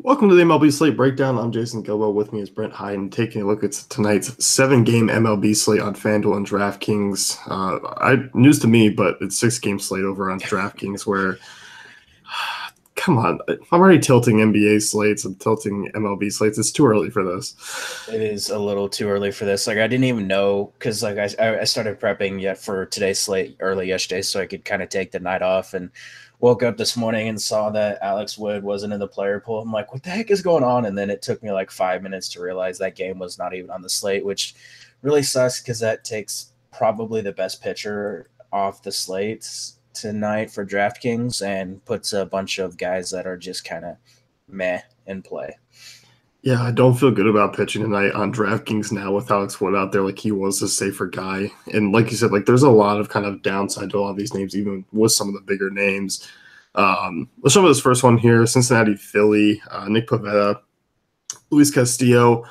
Welcome to the MLB Slate Breakdown. I'm Jason Gilbo. With me is Brent Hyden, taking a look at tonight's seven-game MLB slate on FanDuel and DraftKings. News to me, but it's six-game slate over on DraftKings. Where, come on, I'm already tilting NBA slates. I'm tilting MLB slates. It's too early for this. It is a little too early for this. I didn't even know because I started prepping yet for today's slate early yesterday, so I could kind of take the night off and woke up this morning and saw that Alex Wood wasn't in the player pool. I'm like, what the heck is going on? And then it took me like 5 minutes to realize that game was not even on the slate, which really sucks because that takes probably the best pitcher off the slate tonight for DraftKings and puts a bunch of guys that are just kind of meh in play. Yeah, I don't feel good about pitching tonight on DraftKings now with Alex Wood out there. Like, he was a safer guy. And like you said, like, there's a lot of kind of downside to a lot of these names, even with some of the bigger names. Let's start with this first one here. Cincinnati, Philly, Nick Pivetta, Luis Castillo.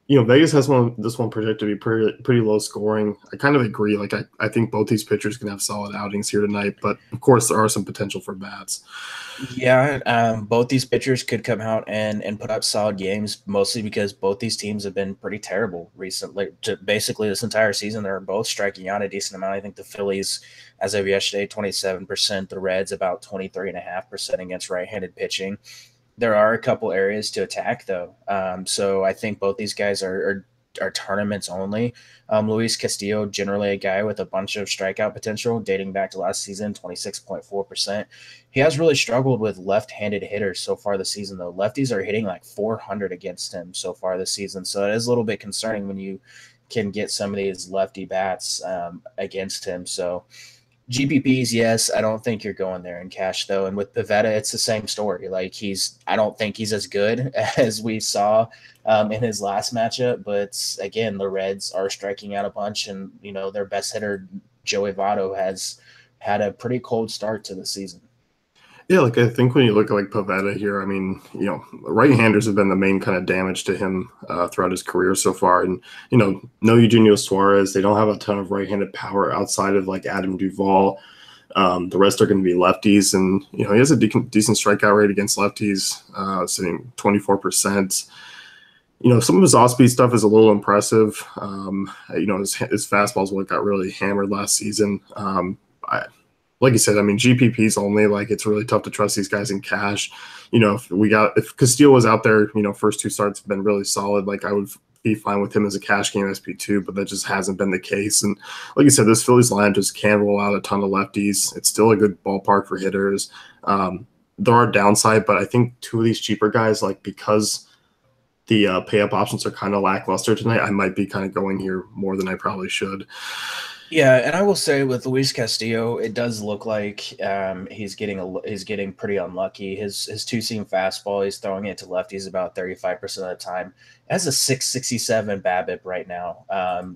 Vegas has this one projected to be pretty low scoring. I kind of agree. Like, I think both these pitchers can have solid outings here tonight, but of course there are some potential for bats. Yeah, both these pitchers could come out and put up solid games, mostly because both these teams have been pretty terrible recently. Basically, this entire season, they're both striking out a decent amount. I think the Phillies, as of yesterday, 27%. The Reds, about 23.5% against right-handed pitching. There are a couple areas to attack, though. So I think both these guys are tournaments only. Luis Castillo, generally a guy with a bunch of strikeout potential dating back to last season, 26.4%. He has really struggled with left-handed hitters so far this season, though. Lefties are hitting like 400 against him so far this season. So it is a little bit concerning when you can get some of these lefty bats against him. So GPPs, yes. I don't think you're going there in cash, though. And with Pivetta, it's the same story. Like, I don't think he's as good as we saw in his last matchup. But again, the Reds are striking out a bunch, and their best hitter, Joey Votto, has had a pretty cold start to the season. Yeah, like I think when you look at like Pavetta here, I mean, right-handers have been the main kind of damage to him throughout his career so far. And, no Eugenio Suarez. They don't have a ton of right-handed power outside of like Adam Duvall. The rest are going to be lefties. And, he has a decent strikeout rate against lefties, sitting 24%. Some of his off-speed stuff is a little impressive. His fastballs what got really hammered last season. Like you said, I mean, GPPs only. Like, it's really tough to trust these guys in cash. If Castillo was out there, first two starts have been really solid. Like, I would be fine with him as a cash game SP2, but that just hasn't been the case. And like you said, this Phillies line just can roll out a ton of lefties. It's still a good ballpark for hitters. There are downside, but I think two of these cheaper guys, like, because the pay-up options are kind of lackluster tonight, I might be kind of going here more than I probably should. Yeah, and I will say with Luis Castillo, it does look like he's getting pretty unlucky. His two-seam fastball, he's throwing it to lefties about 35% of the time. It has a 667 BABIP right now.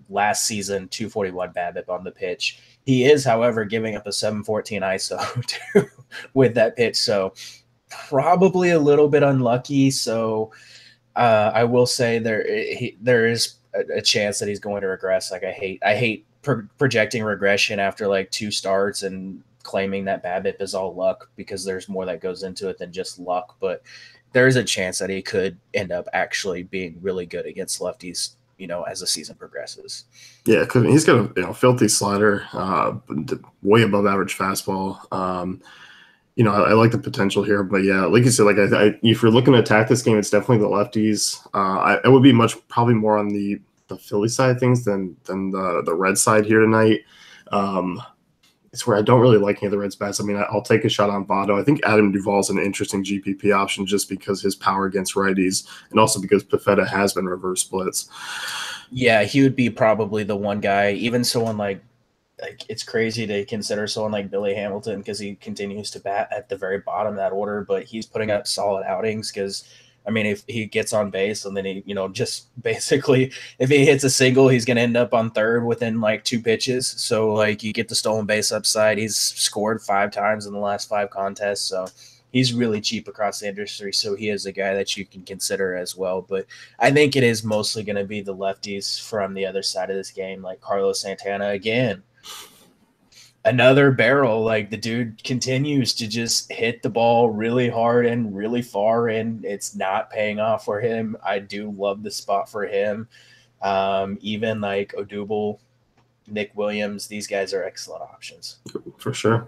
Last season, 241 BABIP on the pitch. He is, however, giving up a 714 ISO too, with that pitch, so probably a little bit unlucky. So I will say there is a chance that he's going to regress. Like, I hate projecting regression after like two starts and claiming that BABIP is all luck, because there's more that goes into it than just luck. But there is a chance that he could end up actually being really good against lefties, as the season progresses. Yeah, because he's got a filthy slider, way above average fastball. I like the potential here, but yeah, like you said, like if you're looking to attack this game, it's definitely the lefties. I would be probably more on the Philly side of things than the Red side here tonight. It's where I don't really like any of the Reds bats. I mean, I'll take a shot on Votto. I think Adam Duvall is an interesting GPP option just because his power against righties, and also because Pivetta has been reverse splits. Yeah, he would be probably the one guy. Even someone like it's crazy to consider someone like Billy Hamilton, because he continues to bat at the very bottom of that order, but he's putting up solid outings because, I mean, if he gets on base and then he, just basically if he hits a single, he's going to end up on third within like two pitches. So like you get the stolen base upside. He's scored 5 times in the last 5 contests. So he's really cheap across the industry. So he is a guy that you can consider as well. But I think it is mostly going to be the lefties from the other side of this game, like Carlos Santana again. another barrel. Like the dude continues to just hit the ball really hard and really far, and it's not paying off for him. I do love the spot for him. Even like Odubel, Nick Williams, these guys are excellent options. For sure.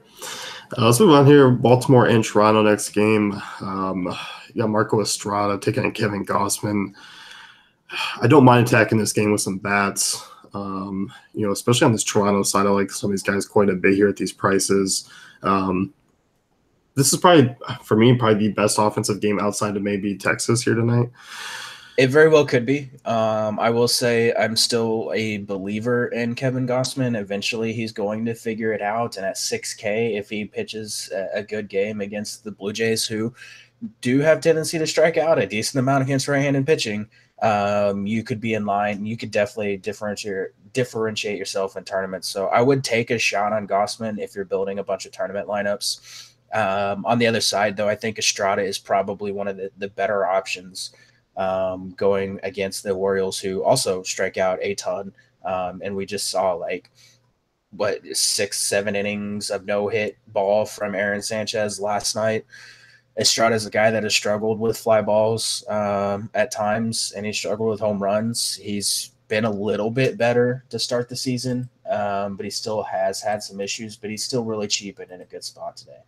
Let's move on here. Baltimore and Toronto next game. You got Marco Estrada taking on Kevin Gossman. I don't mind attacking this game with some bats. Especially on this Toronto side, I like some of these guys quite a bit here at these prices. This is probably, for me, probably the best offensive game outside of maybe Texas here tonight. It very well could be. I will say I'm still a believer in Kevin Gossman. Eventually, he's going to figure it out. And at 6K, if he pitches a good game against the Blue Jays, who do have tendency to strike out a decent amount against right-handed pitching, you could be in line. You could definitely differentiate yourself in tournaments. So I would take a shot on Gossman if you're building a bunch of tournament lineups. On the other side, though, I think Estrada is probably one of the better options going against the Orioles, who also strike out a ton. And we just saw 6-7 innings of no-hit ball from Aaron Sanchez last night. Estrada is a guy that has struggled with fly balls at times, and he struggled with home runs. He's been a little bit better to start the season, but he still has had some issues, but he's still really cheap and in a good spot today.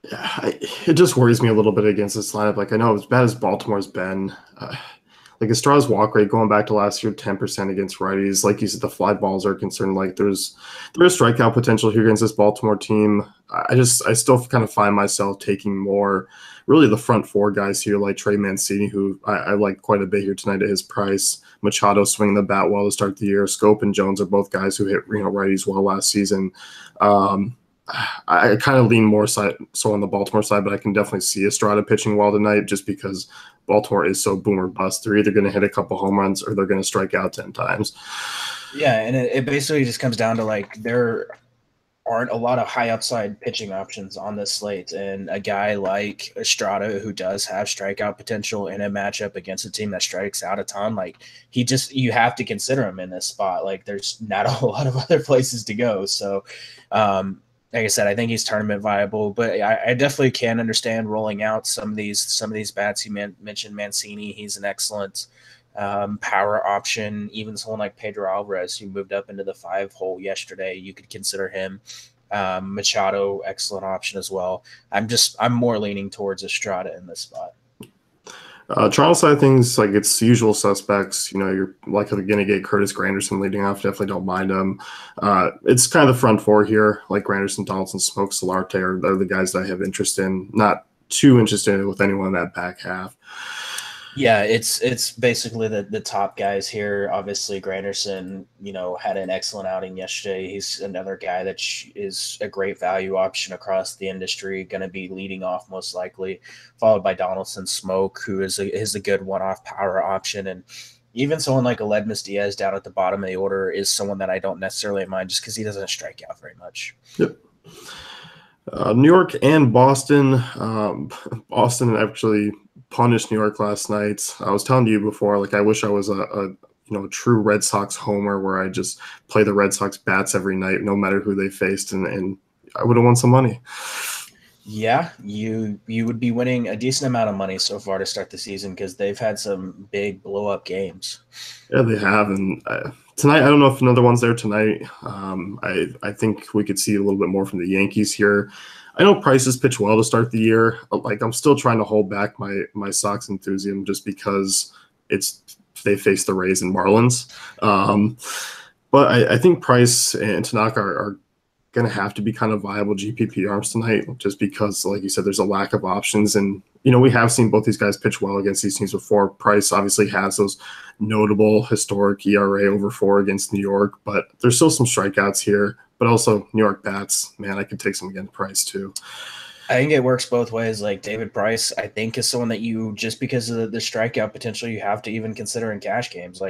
Yeah, it just worries me a little bit against this lineup. I know as bad as Baltimore's been, Estrada's walk rate going back to last year, 10% against righties. Like you said, the fly balls are concerned. There's strikeout potential here against this Baltimore team. I still kind of find myself taking more, really the front four guys here, like Trey Mancini, who I like quite a bit here tonight at his price. Machado swinging the bat well to start the year. Scope and Jones are both guys who hit righties well last season. I kind of lean more so on the Baltimore side, but I can definitely see Estrada pitching well tonight just because Baltimore is so boom or bust. They're either going to hit a couple home runs or they're going to strike out 10 times. Yeah, and it basically just comes down to there aren't a lot of high upside pitching options on this slate. And a guy like Estrada, who does have strikeout potential in a matchup against a team that strikes out a ton, you have to consider him in this spot. There's not a whole lot of other places to go. So, like I said, I think he's tournament viable, but I definitely can understand rolling out some of these bats. You mentioned Mancini; he's an excellent power option. Even someone like Pedro Alvarez, who moved up into the 5-hole yesterday, you could consider him. Machado, excellent option as well. I'm more leaning towards Estrada in this spot. Toronto side of things, it's usual suspects. You're likely going to get Curtis Granderson leading off. Definitely don't mind him. It's kind of the front four here, like Granderson, Donaldson, Smoke, Solarte are the guys that I have interest in. Not too interested with anyone in that back half. Yeah, it's basically the top guys here. Obviously, Granderson, had an excellent outing yesterday. He's another guy that is a great value option across the industry, going to be leading off most likely, followed by Donaldson, Smoke, who is a good one-off power option. And even someone like Aledmus Diaz down at the bottom of the order is someone that I don't necessarily mind just because he doesn't strike out very much. Yep. New York and Boston. Boston actually punished New York last night. I was telling you before, I wish I was a true Red Sox homer where I just play the Red Sox bats every night, no matter who they faced, and I would have won some money. Yeah, you would be winning a decent amount of money so far to start the season because they've had some big blow-up games. Yeah, they have, and tonight, I don't know if another one's there tonight. I think we could see a little bit more from the Yankees here. I know Price's pitch well to start the year. I'm still trying to hold back my Sox enthusiasm just because they face the Rays and Marlins. But I think Price and Tanaka are going to have to be kind of viable GPP arms tonight just because, like you said, there's a lack of options. And, we have seen both these guys pitch well against these teams before. Price obviously has those notable historic ERA over 4 against New York, but there's still some strikeouts here. But also New York bats, man, I could take some against Price too. I think it works both ways. David Price, I think, is someone that you, just because of the strikeout potential, you have to even consider in cash games.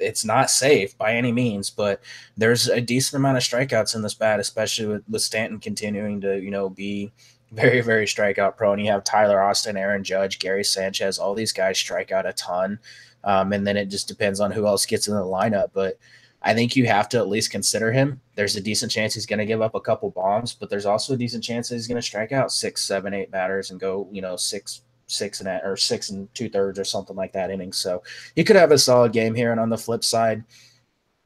It's not safe by any means, but there's a decent amount of strikeouts in this bat, especially with Stanton continuing to, be very, very strikeout prone. You have Tyler Austin, Aaron Judge, Gary Sanchez, all these guys strike out a ton. And then it just depends on who else gets in the lineup. But I think you have to at least consider him. There's a decent chance he's going to give up a couple bombs, but there's also a decent chance that he's going to strike out 6, 7, 8 batters and go, 6 and 2/3 or something like that innings. So you could have a solid game here. And on the flip side,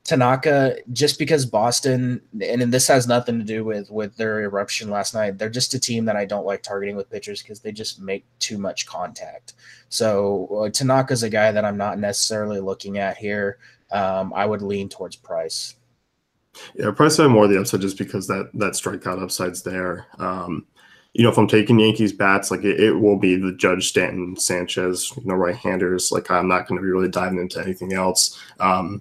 Tanaka, just because Boston, and this has nothing to do with their eruption last night, they're just a team that I don't like targeting with pitchers because they just make too much contact. So Tanaka's a guy that I'm not necessarily looking at here. I would lean towards Price. Yeah, Price had more of the upside just because that strikeout upside's there. If I'm taking Yankees bats, like it will be the Judge, Stanton, Sanchez, right-handers. Like I'm not going to be really diving into anything else.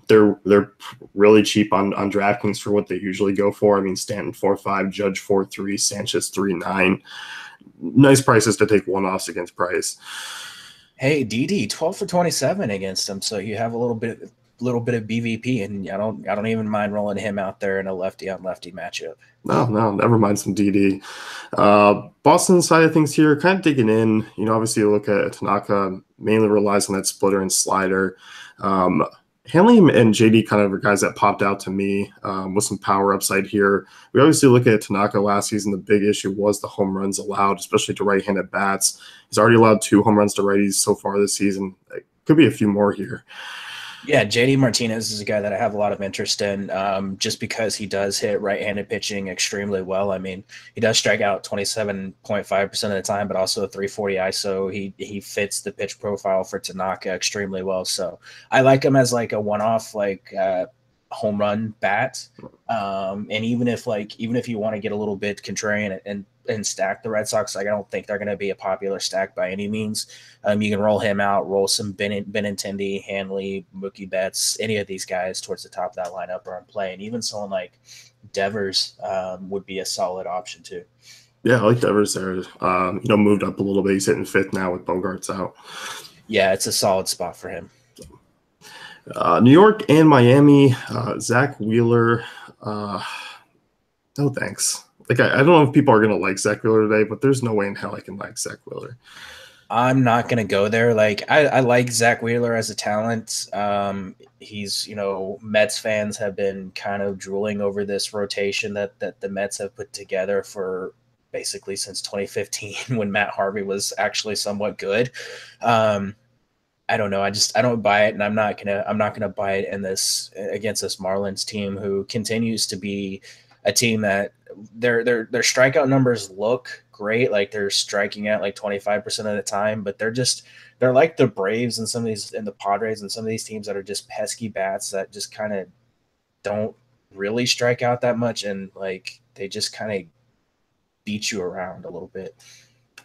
They're really cheap on DraftKings for what they usually go for. I mean, Stanton 4.5, Judge 4.3, Sanchez 3.9. Nice prices to take one-offs against Price. Hey, DD 12 for 27 against him, so you have a little bit of BVP, and I don't even mind rolling him out there in a lefty on lefty matchup. No, never mind some DD. Boston side of things here, kind of digging in. Obviously you look at Tanaka, mainly relies on that splitter and slider. Hanley and JD kind of are guys that popped out to me with some power upside here. We obviously look at Tanaka last season. The big issue was the home runs allowed, especially to right-handed bats. He's already allowed 2 home runs to righties so far this season. It could be a few more here. Yeah, JD Martinez is a guy that I have a lot of interest in just because he does hit right-handed pitching extremely well. I mean, he does strike out 27.5% of the time, but also a 340 ISO. He fits the pitch profile for Tanaka extremely well. So I like him as like a one-off home run bat. And even if you want to get a little bit contrarian and stack the Red Sox, like I don't think they're going to be a popular stack by any means. You can roll him out, roll some Benintendi, Hanley, Mookie Betts, any of these guys towards the top of that lineup are in play. And even someone like Devers would be a solid option too. Yeah, I like Devers there. Moved up a little bit. He's hitting 5th now with Bogarts out. Yeah, it's a solid spot for him. New York and Miami, Zach Wheeler. No thanks. Like I don't know if people are going to like Zach Wheeler today, but there's no way in hell I can like Zach Wheeler. I'm not going to go there. Like I like Zach Wheeler as a talent. He's, Mets fans have been kind of drooling over this rotation that the Mets have put together for basically since 2015 when Matt Harvey was actually somewhat good. I don't know. I don't buy it, and I'm not gonna buy it in this against this Marlins team who continues to be a team that their strikeout numbers look great. Like they're striking out like 25% of the time, but they're like the Braves and some of these and the Padres and some of these teams that are just pesky bats that just kind of don't really strike out that much, and like they just kind of beat you around a little bit.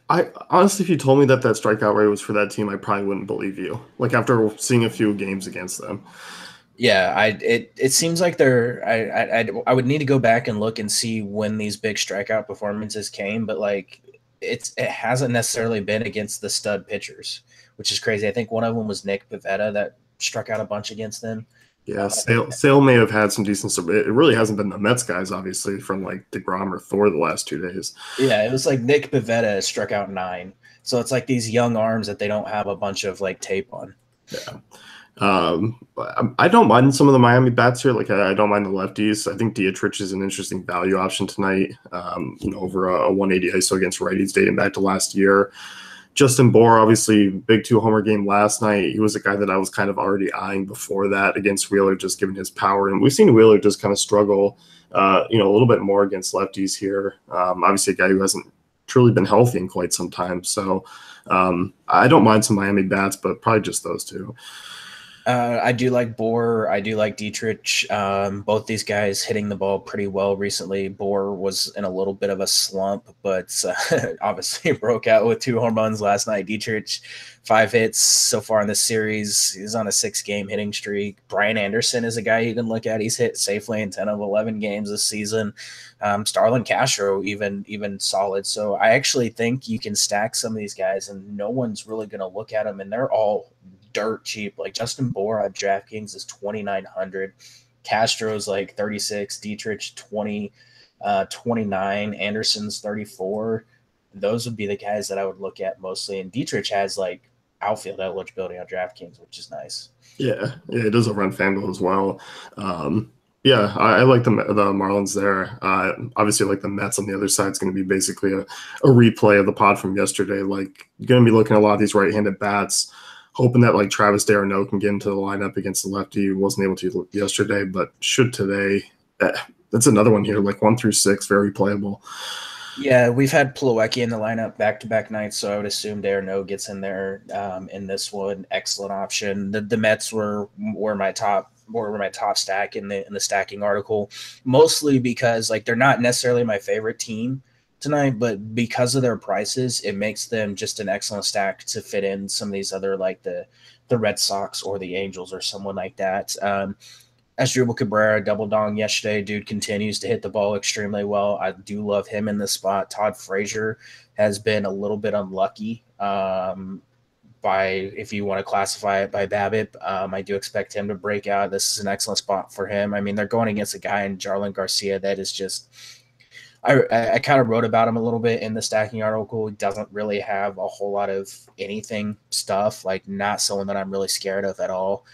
I honestly, if you told me that strikeout rate was for that team, I probably wouldn't believe you. Like after seeing a few games against them. Yeah, it seems like I would need to go back and look and see when these big strikeout performances came, but like it hasn't necessarily been against the stud pitchers, which is crazy. I think one of them was Nick Pivetta that struck out a bunch against them. Yeah, Sale may have had some decent stuff. It really hasn't been the Mets guys, obviously, from like DeGrom or Thor the last 2 days. Yeah, it was like Nick Pivetta struck out 9. So it's like these young arms that they don't have a bunch of like tape on. Yeah. I don't mind some of the Miami bats here. Like I don't mind the lefties. I think Dietrich is an interesting value option tonight. Over a 180 ISO against righties dating back to last year. Justin Bour, obviously, big 2-homer game last night. He was a guy that I was kind of already eyeing before that against Wheeler, just given his power. And we've seen Wheeler just kind of struggle, a little bit more against lefties here. Obviously, a guy who hasn't truly been healthy in quite some time. So I don't mind some Miami bats, but probably just those two. I do like Bour. I do like Dietrich. Both these guys hitting the ball pretty well recently. Bour was in a little bit of a slump, but obviously broke out with 2 home runs last night. Dietrich, 5 hits so far in this series. He's on a 6-game hitting streak. Brian Anderson is a guy you can look at. He's hit safely in 10 of 11 games this season. Starlin Castro, even solid. So I actually think you can stack some of these guys, and no one's really going to look at them, and they're all dirt cheap. Like Justin Bour on DraftKings is 2,900. Castro's like 36. Dietrich 29. Anderson's 34. Those would be the guys that I would look at mostly. And Dietrich has like outfield eligibility on DraftKings, which is nice. Yeah, yeah, it does over on FanDuel as well. Yeah, I like the Marlins there. Obviously, like the Mets on the other side is going to be basically a replay of the pod from yesterday. Like, you're going to be looking at a lot of these right-handed bats, hoping that like Travis d'Arnaud can get into the lineup against the lefty. He wasn't able to yesterday, but should today. That's another one here, like 1 through 6, very playable. Yeah, we've had Plawecki in the lineup back-to-back nights, so I would assume d'Arnaud gets in there in this one. Excellent option. The Mets were my top stack in the stacking article, mostly because like they're not necessarily my favorite team tonight, but because of their prices, it makes them just an excellent stack to fit in some of these other like the Red Sox or the Angels or someone like that. Asdrubal Cabrera double dong yesterday. Dude continues to hit the ball extremely well. I do love him in this spot. Todd Frazier has been a little bit unlucky by, if you want to classify it by BABIP. I do expect him to break out. This is an excellent spot for him. I mean, they're going against a guy in Jarlin Garcia that is just I kind of wrote about him a little bit in the stacking article. He doesn't really have a whole lot of anything stuff, like not someone that I'm really scared of at all.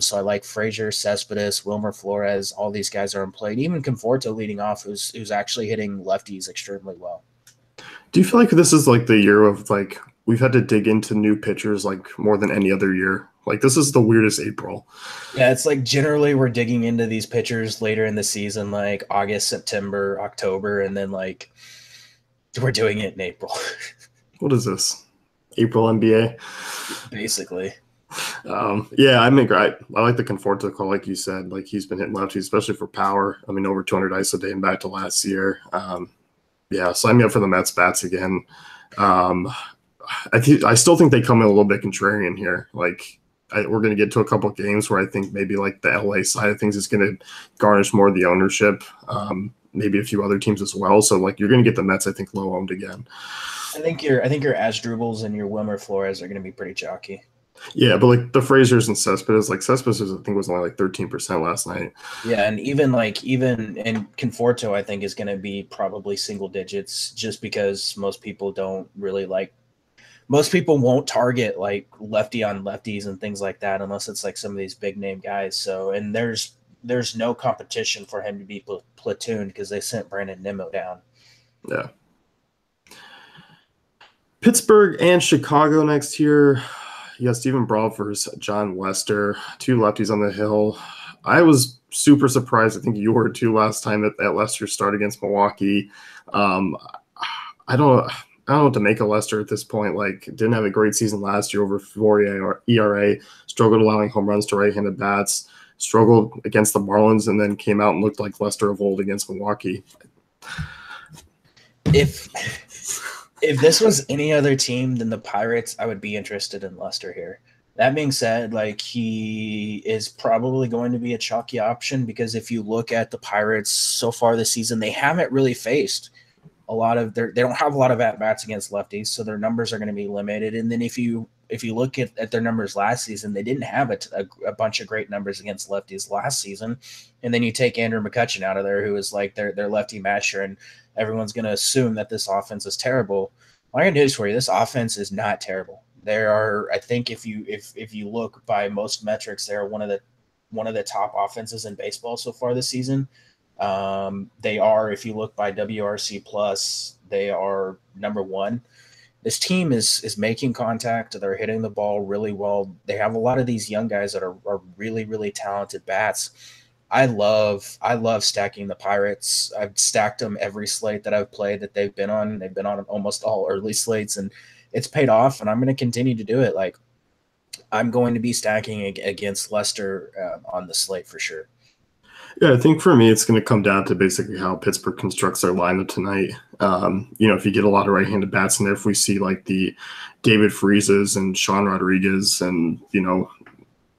So I like Frazier, Cespedes, Wilmer Flores. All these guys are in play. Even Conforto leading off, who's actually hitting lefties extremely well. Do you feel like this is like the year of like we've had to dig into new pitchers like more than any other year? Like this is the weirdest April. Yeah, it's like generally we're digging into these pitchers later in the season, like August, September, October, and then like we're doing it in April. What is this? April NBA? Basically. Yeah, I mean, I like the Conforto call, like you said. Like he's been hitting lefties, especially for power. I mean, over 200 ISO dating back to last year. Yeah, sign me up for the Mets bats again. I still think they come in a little bit contrarian here. Like we're going to get to a couple of games where I think maybe like the LA side of things is going to garnish more of the ownership. Maybe a few other teams as well. So like you're going to get the Mets, I think, low owned again. I think your Asdrubals and your Wilmer Flores are going to be pretty chalky. Yeah, but like the Fraziers and Cespedes, like Cespedes, I think was only like 13% last night. Yeah, and even and Conforto, I think is going to be probably single digits, just because most people won't target like lefty on lefties and things like that unless it's like some of these big name guys. So, and there's no competition for him to be platooned because they sent Brandon Nimmo down. Yeah. Pittsburgh and Chicago next year. You got Stephen Brault versus John Lester, two lefties on the hill. I was super surprised. I think you were too last time that Lester start against Milwaukee. I don't know what to make of Lester at this point. Like, didn't have a great season last year over 4 ERA, struggled allowing home runs to right-handed bats, struggled against the Marlins, and then came out and looked like Lester of old against Milwaukee. If this was any other team than the Pirates, I would be interested in Lester here. That being said, like he is probably going to be a chalky option because if you look at the Pirates so far this season, they haven't really faced a lot of they don't have a lot of at-bats against lefties, so their numbers are going to be limited. And then if you look at their numbers last season, they didn't have a bunch of great numbers against lefties last season. And then you take Andrew McCutchen out of there, who is like their lefty masher, and everyone's going to assume that this offense is terrible. Well, I got news for you. This offense is not terrible. There are, I think, if you look by most metrics, they're one of the top offenses in baseball so far this season. They are, if you look by WRC plus, they are number one. This team is making contact. They're hitting the ball really well. They have a lot of these young guys that are really, really talented bats. I love stacking the Pirates. I've stacked them every slate that I've played that they've been on. They've been on almost all early slates, and it's paid off, and I'm going to continue to do it. Like, I'm going to be stacking against Lester on the slate for sure. Yeah, I think for me, it's going to come down to basically how Pittsburgh constructs their lineup tonight. If you get a lot of right-handed bats in there, if we see like the David Freezes and Sean Rodriguez and,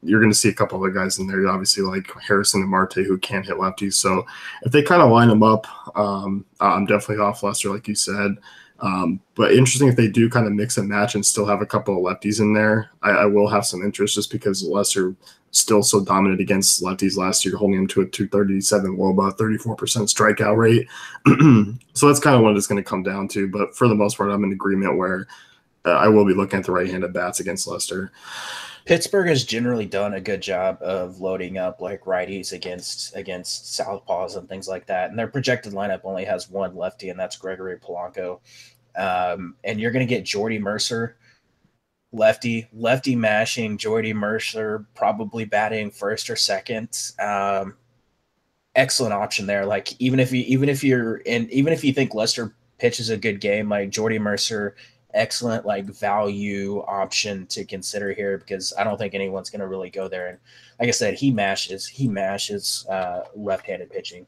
you're going to see a couple other guys in there, obviously like Harrison and Marte, who can't hit lefties. So if they kind of line them up, I'm definitely off Lester, like you said. But interesting if they do kind of mix and match and still have a couple of lefties in there. I will have some interest just because Lester still so dominant against lefties last year, holding him to a 237 WOBA, 34% strikeout rate. So that's kind of what it's going to come down to. But for the most part, I'm in agreement where I will be looking at the right-handed bats against Lester. Pittsburgh has generally done a good job of loading up like righties against southpaws and things like that. And their projected lineup only has one lefty, and that's Gregory Polanco. And you're going to get Jordy Mercer, lefty mashing Jordy Mercer, probably batting first or second. Excellent option there. Like even if you think Lester pitches a good game, like Jordy Mercer, excellent like value option to consider here, because I don't think anyone's going to really go there. And like I said, he mashes left-handed pitching.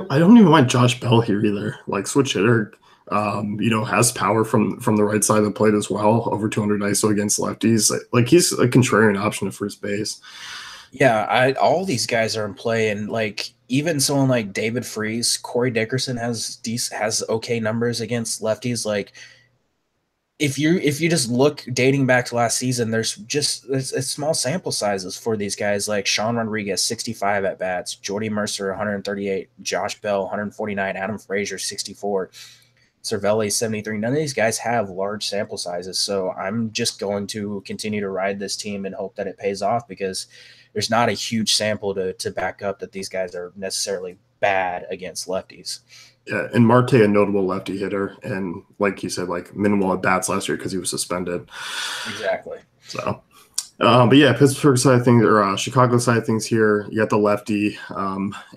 I don't even mind Josh Bell here either. Like switch hitter, has power from the right side of the plate as well. Over 200 ISO against lefties. Like he's a contrarian option at first base. Yeah, all these guys are in play, and like even someone like David Freese, Corey Dickerson has okay numbers against lefties. Like if you just look dating back to last season, it's small sample sizes for these guys. Like Sean Rodriguez, 65 at bats, Jordy Mercer, 138, Josh Bell, 149, Adam Frazier, 64. Cervelli 73. None of these guys have large sample sizes, so I'm just going to continue to ride this team and hope that it pays off, because there's not a huge sample to back up that these guys are necessarily bad against lefties. Yeah, and Marte, a notable lefty hitter, and like you said, like minimal at bats last year because he was suspended. Exactly. So, but yeah, Pittsburgh side of things, or Chicago side of things here, you got the lefty.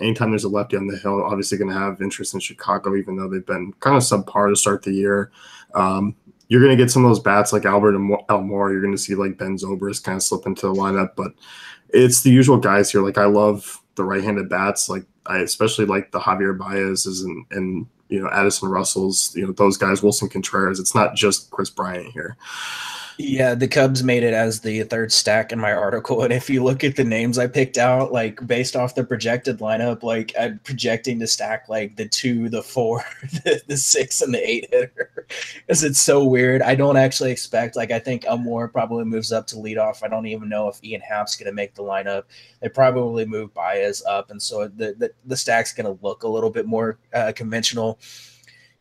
Anytime there's a lefty on the hill, obviously going to have interest in Chicago, even though they've been kind of subpar to start the year. You're going to get some of those bats like Albert Elmore. You're going to see like Ben Zobrist kind of slip into the lineup, but it's the usual guys here. Like I love the right-handed bats. Like I especially like the Javier Baez's and Addison Russell's. Those guys, Wilson Contreras. It's not just Chris Bryant here. Yeah, the Cubs made it as the third stack in my article. And if you look at the names I picked out, like based off the projected lineup, like I'm projecting to stack like the 2, the 4, the 6, and the 8 hitter. Because it's so weird. I don't actually expect, like I think Elmore probably moves up to lead off. I don't even know if Ian Happ's going to make the lineup. They probably move Baez up. And so the stack's going to look a little bit more conventional.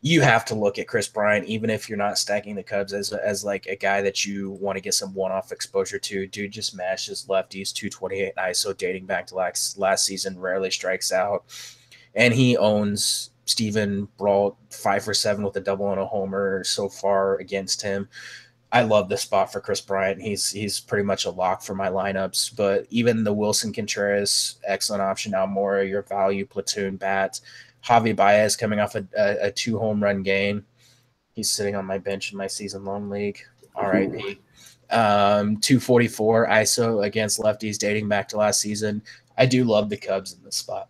You have to look at Chris Bryant, even if you're not stacking the Cubs, as like a guy that you want to get some one-off exposure to. Dude just mashes lefties, 228 ISO dating back to last season, rarely strikes out. And he owns Steven Brault 5 for 7 with a double and a homer so far against him. I love this spot for Chris Bryant. He's pretty much a lock for my lineups. But even the Wilson Contreras, excellent option. Almora, your value platoon bat. Javi Baez coming off a 2-home run game. He's sitting on my bench in my season-long league. RIP. 244 ISO against lefties dating back to last season. I do love the Cubs in this spot.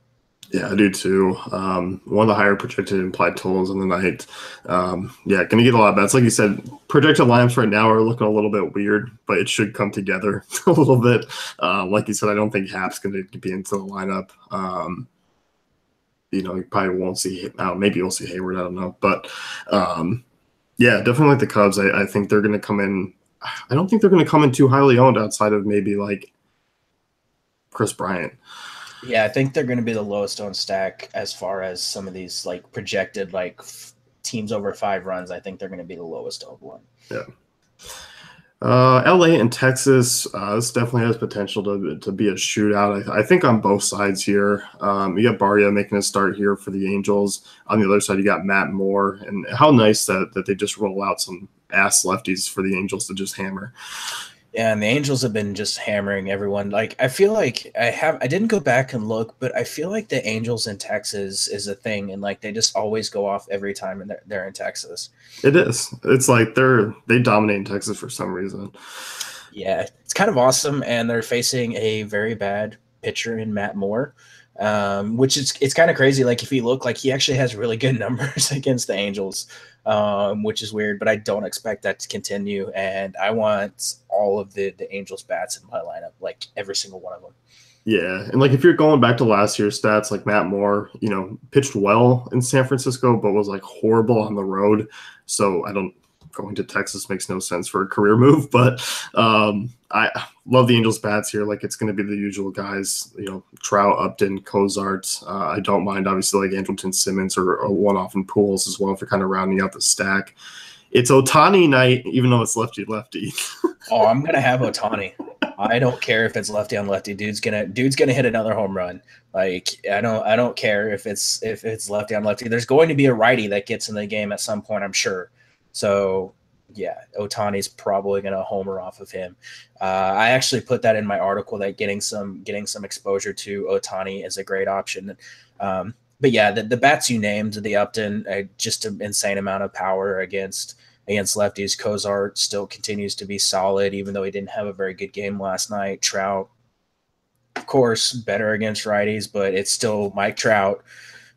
Yeah, I do too. One of the higher projected implied totals on the night. Going to get a lot of bets. Like you said, projected lineups right now are looking a little bit weird, but it should come together a little bit. Like you said, I don't think Happ's going to be into the lineup. You probably won't see – maybe you'll see Hayward. I don't know. But, definitely like the Cubs. I think they're going to come in – I don't think they're going to come in too highly owned outside of maybe like Chris Bryant. Yeah, I think they're going to be the lowest owned stack as far as some of these like projected like teams over 5 runs. I think they're going to be the lowest owned one. Yeah. LA and Texas, this definitely has potential to be a shootout. I think on both sides here. You got Barria making a start here for the Angels. On the other side, you got Matt Moore. And how nice that they just roll out some ass lefties for the Angels to just hammer. Yeah, and the Angels have been just hammering everyone. Like I feel like I didn't go back and look, but I feel like the Angels in Texas is a thing, and like they just always go off every time they're in Texas. It is. It's like they dominate in Texas for some reason. Yeah, it's kind of awesome, and they're facing a very bad pitcher in Matt Moore, which it's kind of crazy. Like if you look, like he actually has really good numbers against the Angels. Which is weird, but I don't expect that to continue. And I want all of the Angels bats in my lineup, like every single one of them. Yeah. And like if you're going back to last year's stats, like Matt Moore, pitched well in San Francisco, but was like horrible on the road. So going to Texas makes no sense for a career move, but I love the Angels bats here. Like it's going to be the usual guys, Trout, Upton, Cozart. I don't mind obviously like Andrelton Simmons or one-off in pools as well if you're kind of rounding out the stack. It's Ohtani night, even though it's lefty. Oh, I'm gonna have Ohtani. I don't care if it's lefty on lefty. Dude's gonna hit another home run. Like I don't care if it's lefty on lefty. There's going to be a righty that gets in the game at some point, I'm sure. So yeah, Ohtani's probably gonna homer off of him. I actually put that in my article that getting some exposure to Ohtani is a great option. But yeah, the bats you named, the Upton, just an insane amount of power against lefties. Cozart still continues to be solid, even though he didn't have a very good game last night. Trout, of course, better against righties, but it's still Mike Trout.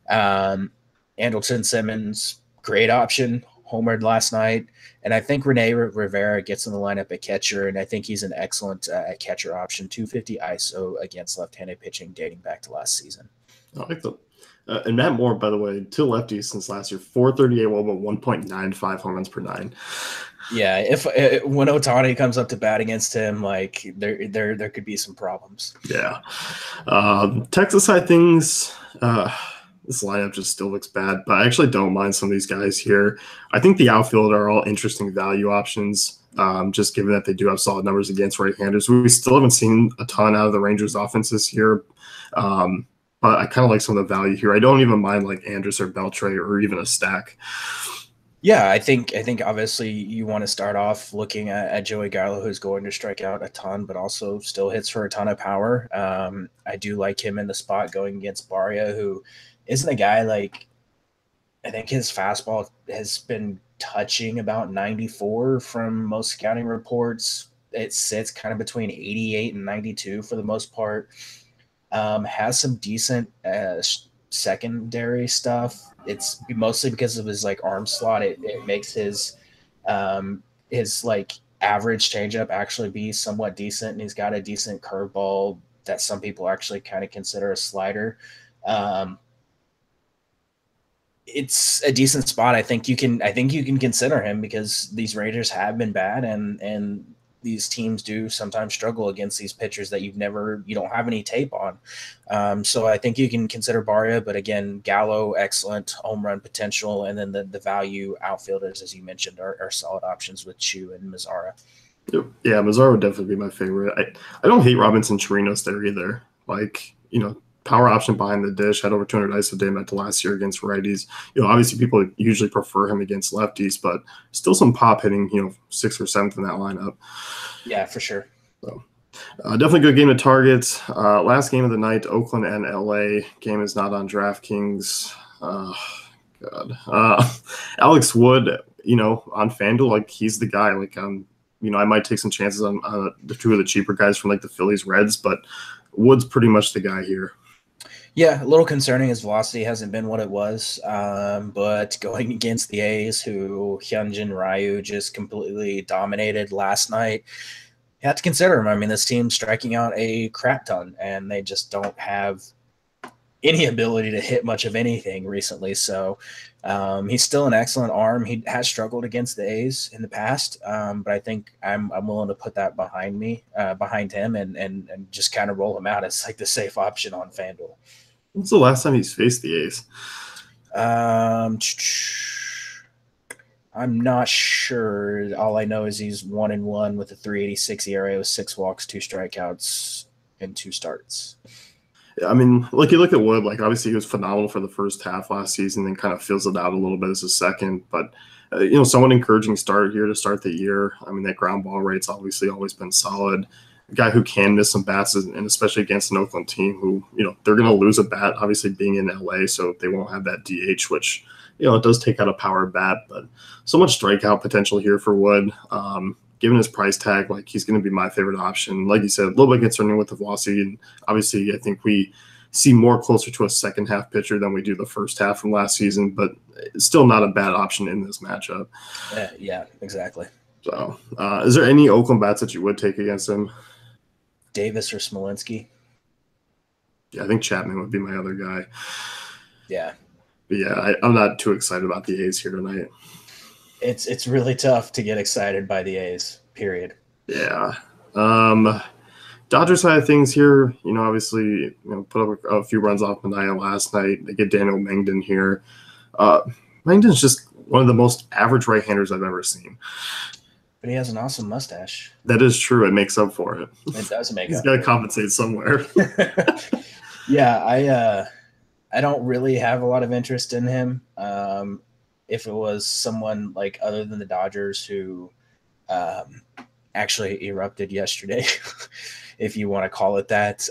Andrelton Simmons, great option, homered last night. And I think Rene Rivera gets in the lineup at catcher, and I think he's an excellent catcher option. 250 ISO against left-handed pitching dating back to last season. I like them. And Matt Moore, by the way, 2 lefties since last year, 438 WOBA, 1.95 home runs per 9. Yeah, if when Ohtani comes up to bat against him, like there could be some problems. Yeah. Texas side things, this lineup just still looks bad, but I actually don't mind some of these guys here. I think the outfield are all interesting value options, just given that they do have solid numbers against right-handers. We still haven't seen a ton out of the Rangers offense this year. But I kind of like some of the value here. I don't even mind like Andrus or Beltre or even a Stack. Yeah, I think obviously you want to start off looking at Joey Gallo, who's going to strike out a ton, but also still hits for a ton of power. I do like him in the spot going against Barria, who isn't a guy like – I think his fastball has been touching about 94 from most scouting reports. It sits kind of between 88 and 92 for the most part. Has some decent secondary stuff. It's mostly because of his like arm slot. It makes his like average changeup actually be somewhat decent, and he's got a decent curveball that some people actually kind of consider a slider. It's a decent spot. I think you can consider him because these Rangers have been bad, and these teams do sometimes struggle against these pitchers that you don't have any tape on. So I think you can consider Barria, but again, Gallo, excellent home run potential. And then the value outfielders, as you mentioned, are solid options with Chu and Mazzara. Yeah, Mazzara would definitely be my favorite. I don't hate Robinson Chirinos there either. Like, power option behind the dish, had over 200 ISO day met last year against righties. Obviously people usually prefer him against lefties, but still some pop hitting, 6th or 7th in that lineup. Yeah, for sure. So definitely good game of targets. Last game of the night, Oakland and LA. Game is not on DraftKings. God. Alex Wood, on FanDuel, like he's the guy. Like, I might take some chances on the 2 of the cheaper guys from like the Phillies Reds, but Wood's pretty much the guy here. Yeah, a little concerning. His velocity hasn't been what it was, but going against the A's, who Hyunjin Ryu just completely dominated last night, you have to consider him. I mean, this team's striking out a crap ton, and they just don't have any ability to hit much of anything recently. So he's still an excellent arm. He has struggled against the A's in the past, but I think I'm willing to put that behind him, and just kind of roll him out as like the safe option on FanDuel. When's the last time he's faced the A's? I'm not sure. All I know is he's 1-1 with a 3.86 ERA with 6 walks, 2 strikeouts, and 2 starts. I mean, like you look at Wood, like obviously he was phenomenal for the first half last season, then kind of fizzled out a little bit as a second. But, somewhat encouraging start here to start the year. I mean, that ground ball rate's obviously always been solid. A guy who can miss some bats, and especially against an Oakland team who, they're going to lose a bat, obviously being in LA, so they won't have that DH, which, it does take out a power bat. But so much strikeout potential here for Wood. Given his price tag, like he's going to be my favorite option. Like you said, a little bit concerning with the velocity, and obviously I think we see more closer to a second half pitcher than we do the first half from last season, but it's still not a bad option in this matchup. Yeah, exactly. So is there any Oakland bats that you would take against him? Davis or Smolinski? Yeah, I think Chapman would be my other guy. Yeah. But yeah, I'm not too excited about the A's here tonight. It's really tough to get excited by the A's, period. Yeah. Dodgers side of things here, obviously, put up a few runs off Manaea last night. They get Daniel Mengden here. Mengden's just one of the most average right-handers I've ever seen. But he has an awesome mustache. That is true. It makes up for it. It does make He's up. got to compensate somewhere. Yeah, I don't really have a lot of interest in him. If it was someone like other than the Dodgers who actually erupted yesterday, if you want to call it that,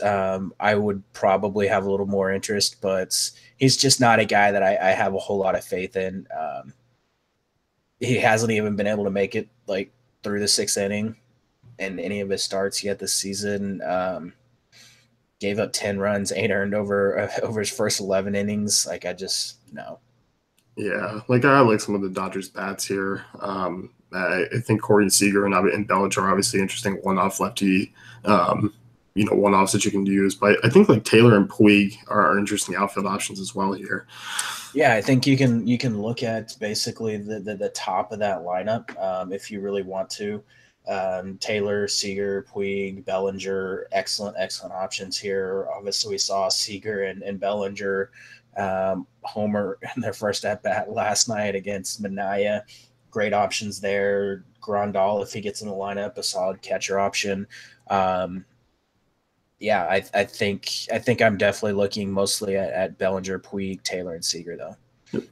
I would probably have a little more interest, but he's just not a guy that I have a whole lot of faith in. He hasn't even been able to make it like through the 6th inning in any of his starts yet this season. Gave up 10 runs, 8 earned over his first 11 innings. Like, I just, no. Yeah, like I like some of the Dodgers bats here. I think Corey Seager and Bellinger are obviously interesting one-off lefty, one-offs that you can use. But I think like Taylor and Puig are interesting outfield options as well here. Yeah, I think you can look at basically the top of that lineup if you really want to. Taylor, Seager, Puig, Bellinger, excellent options here. Obviously, we saw Seager and Bellinger homer in their first at bat last night against Minaya. Great options there. Grandal, if he gets in the lineup, a solid catcher option. Yeah, I think I'm definitely looking mostly at Bellinger, Puig, Taylor, and Seager though. Yep.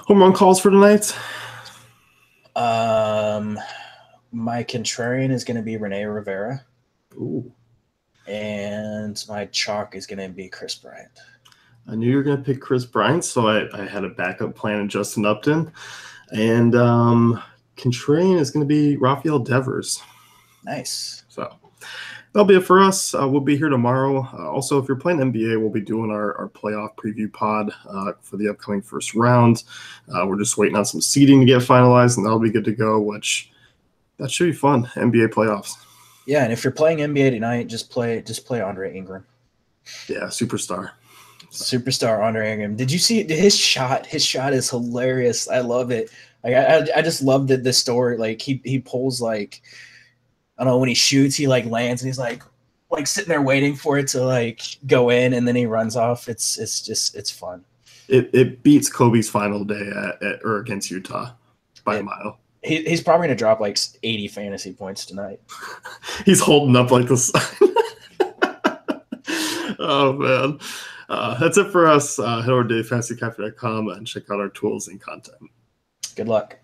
Home run calls for tonight. My contrarian is going to be Rene Rivera. Ooh. And my chalk is going to be Chris Bryant. I knew you were going to pick Chris Bryant, so I had a backup plan in Justin Upton. And contrarian is going to be Rafael Devers. Nice. So that'll be it for us. We'll be here tomorrow. Also, if you're playing NBA, we'll be doing our playoff preview pod for the upcoming first round. We're just waiting on some seeding to get finalized, and that'll be good to go, which that should be fun. NBA playoffs. Yeah, and if you're playing NBA tonight, just play Andre Ingram. Yeah, superstar. Superstar Andre Ingram. Did you see his shot? His shot is hilarious. I love it. Like I just loved the story. Like he pulls like, I don't know, when he shoots, he like lands and he's like sitting there waiting for it to like go in, and then he runs off. It's fun. It beats Kobe's final day or against Utah by a mile. He's probably gonna drop like 80 fantasy points tonight. He's holding up like this. Oh man. That's it for us. Head over to fantasycafe.com and check out our tools and content. Good luck.